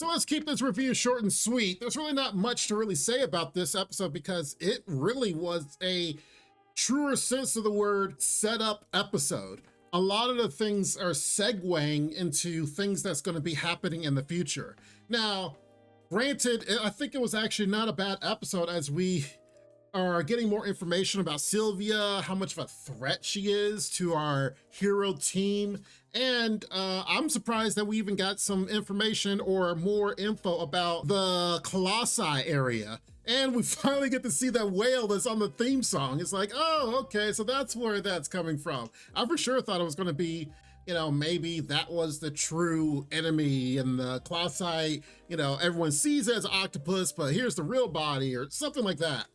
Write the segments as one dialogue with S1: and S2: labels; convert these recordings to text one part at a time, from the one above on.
S1: So let's keep this review short and sweet. There's really not much to really say about this episode because it really was a truer sense of the word setup episode. A lot of the things are segueing into things that's going to be happening in the future. Now, granted, I think it was actually not a bad episode as we are getting more information about Sylvia, how much of a threat she is to our hero team. And I'm surprised that we even got some information or more info about the Colossi area. And we finally get to see that whale that's on the theme song. It's like, oh, okay, so that's where that's coming from. I for sure thought it was going to be, you know, maybe that was the true enemy and the Colossi, you know, everyone sees it as an octopus, but here's the real body or something like that.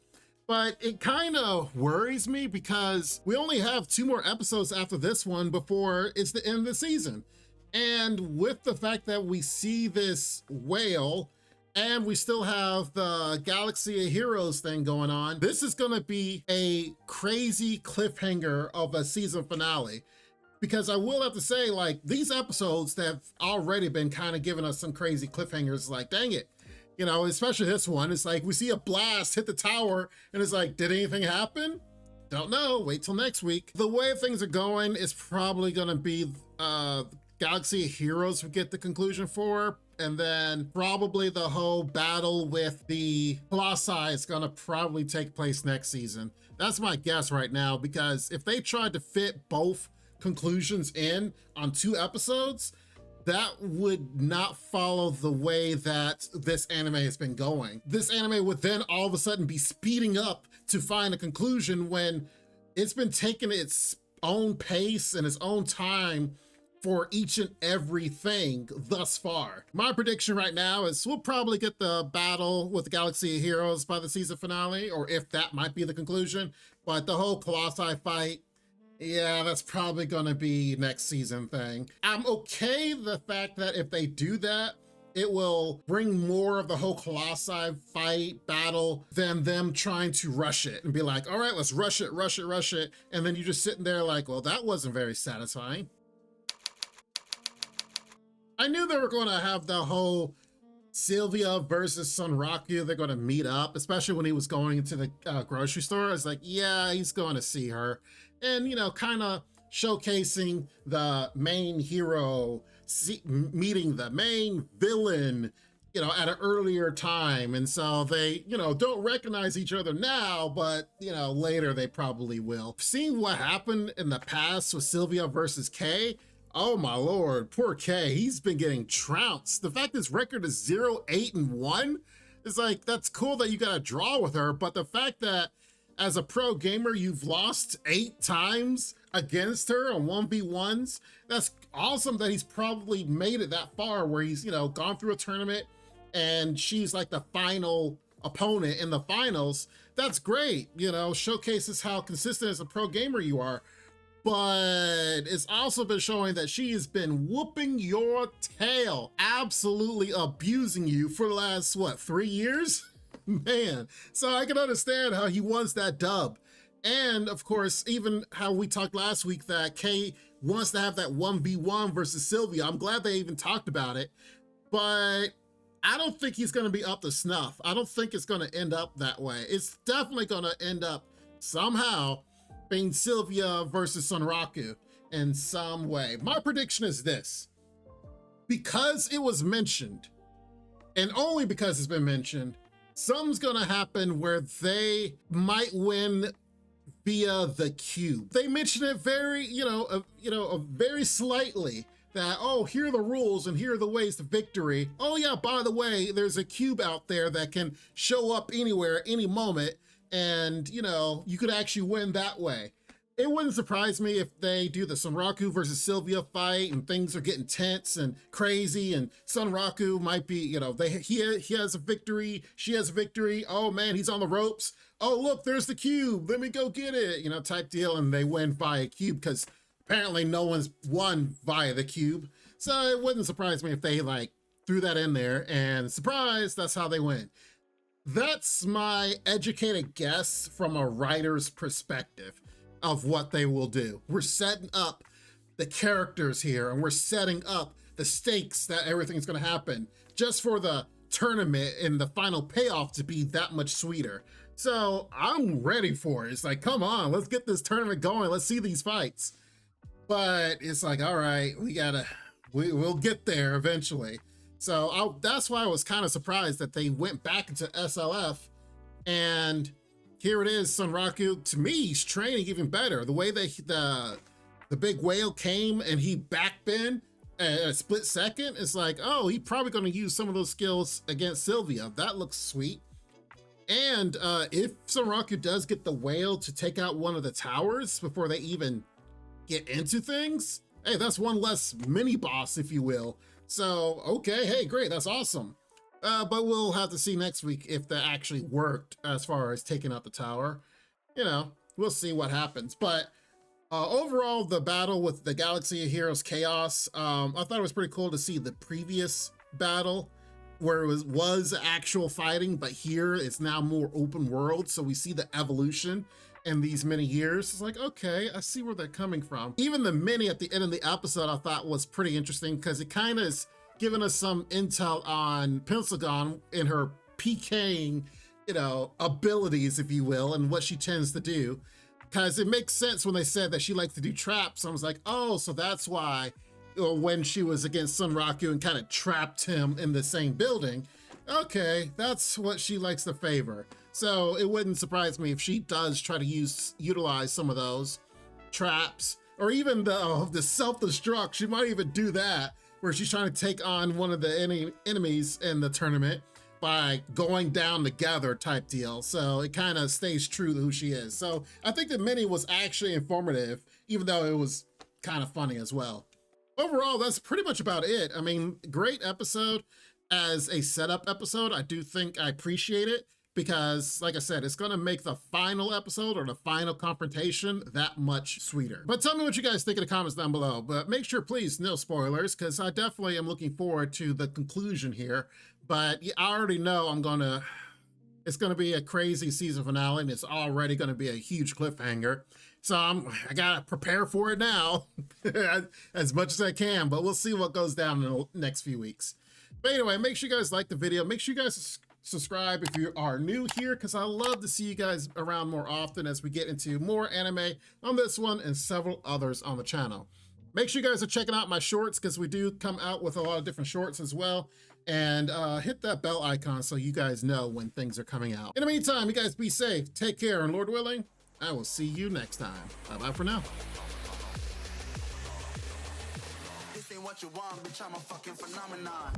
S1: But it kind of worries me because we only have 2 more episodes after this one before it's the end of the season. And with the fact that we see this whale and we still have the Galaxy of Heroes thing going on, this is going to be a crazy cliffhanger of a season finale. Because I will have to say, like, these episodes that have already been kind of giving us some crazy cliffhangers, like, dang it. You know, especially this one, it's like we see a blast hit the tower and it's like, did anything happen? Don't know, wait till next week. The way things are going is probably gonna be Galaxy of Heroes we get the conclusion for, and then probably the whole battle with the Colossi is gonna probably take place next season. That's my guess right now, because if they tried to fit both conclusions in on 2 episodes, that would not follow the way that this anime has been going. This anime would then all of a sudden be speeding up to find a conclusion when it's been taking its own pace and its own time for each and everything thus far. My prediction right now is we'll probably get the battle with the Galaxy of Heroes by the season finale, or if that might be the conclusion, but the whole Colossi fight, yeah, that's probably gonna be next season thing. I'm okay the fact that if they do that, it will bring more of the whole Colossi fight battle than them trying to rush it and be like, all right, let's rush it. And then you're just sitting there like, well, that wasn't very satisfying. I knew they were gonna have the whole Sylvia versus Sunraku, they're gonna meet up, especially when he was going into the grocery store. I was like, yeah, he's going to see her. And, you know, kind of showcasing the main hero, meeting the main villain, you know, at an earlier time. And so they, you know, don't recognize each other now, but, you know, later they probably will. Seeing what happened in the past with Sylvia versus Kay, oh my Lord, poor Kay, he's been getting trounced. The fact his record is 0-8-1, it's like, that's cool that you got a draw with her, but the fact that as a pro gamer, you've lost 8 times against her on 1v1s. That's awesome that he's probably made it that far where he's, you know, gone through a tournament and she's like the final opponent in the finals. That's great, you know, showcases how consistent as a pro gamer you are. But it's also been showing that she has been whooping your tail, absolutely abusing you for the last, what, 3 years? Man, so I can understand how he wants that dub. And of course, even how we talked last week that Kay wants to have that 1v1 versus Sylvia. I'm glad they even talked about it, but I don't think he's gonna be up to snuff. I don't think it's gonna end up that way. It's definitely gonna end up somehow being Sylvia versus Sunraku in some way. My prediction is this: because it was mentioned, and only because it's been mentioned, something's gonna happen where they might win via the cube. They mention it very, very slightly that, oh, here are the rules and here are the ways to victory. Oh yeah, by the way, there's a cube out there that can show up anywhere, any moment, and you know, you could actually win that way. It wouldn't surprise me if they do the Sunraku versus Sylvia fight and things are getting tense and crazy, and Sunraku might be, you know, he has a victory, she has a victory. Oh man, he's on the ropes. Oh look, there's the cube. Let me go get it, you know, type deal, and they win via cube because apparently no one's won via the cube. So it wouldn't surprise me if they like threw that in there and surprise, that's how they win. That's my educated guess from a writer's perspective of what they will do. We're setting up the characters here and we're setting up the stakes that everything's going to happen just for the tournament and the final payoff to be that much sweeter. So I'm ready for it. It's like, come on, let's get this tournament going. Let's see these fights. But it's like, all right, we'll get there eventually. So that's why I was kind of surprised that they went back into SLF, and here it is, Sunraku. To me, he's training even better. The way that the big whale came and he backbend a split second, it's like, oh, he's probably going to use some of those skills against Sylvia. That looks sweet. And if Sunraku does get the whale to take out one of the towers before they even get into things, hey, that's one less mini boss, if you will. So, okay, hey, great, that's awesome. But we'll have to see next week if that actually worked as far as taking out the tower. You know, we'll see what happens. But overall, the battle with the Galaxy of Heroes Chaos, I thought it was pretty cool to see the previous battle where it was actual fighting, but here it's now more open world. So we see the evolution in these many years. It's like, okay, I see where they're coming from. Even the mini at the end of the episode I thought was pretty interesting because it kind of is giving us some intel on Pentagon in her PKing, you know, abilities, if you will, and what she tends to do. Because it makes sense when they said that she likes to do traps. I was like, oh, so that's why, when she was against Sunraku and kind of trapped him in the same building, okay, that's what she likes to favor. So it wouldn't surprise me if she does try to utilize some of those traps, or even the self-destruct. She might even do that, where she's trying to take on one of the enemies in the tournament by going down together type deal. So it kind of stays true to who she is. So I think the mini was actually informative, even though it was kind of funny as well. Overall, that's pretty much about it. I mean, great episode as a setup episode. I do think I appreciate it because, like I said, it's going to make the final episode or the final confrontation that much sweeter. But tell me what you guys think in the comments down below. But make sure, please, no spoilers, because I definitely am looking forward to the conclusion here. But I already know it's going to be a crazy season finale, and it's already going to be a huge cliffhanger. So I got to prepare for it now as much as I can, but we'll see what goes down in the next few weeks. But anyway, make sure you guys like the video. Make sure you guys subscribe if you are new here, because I love to see you guys around more often as we get into more anime on this one and several others on the channel. Make sure you guys are checking out my shorts, because we do come out with a lot of different shorts as well. And hit that bell icon so you guys know when things are coming out. In the meantime, you guys be safe, take care, and Lord willing, I will see you next time. Bye-bye for now.
S2: This ain't what you want, bitch, I'm a fucking phenomenon.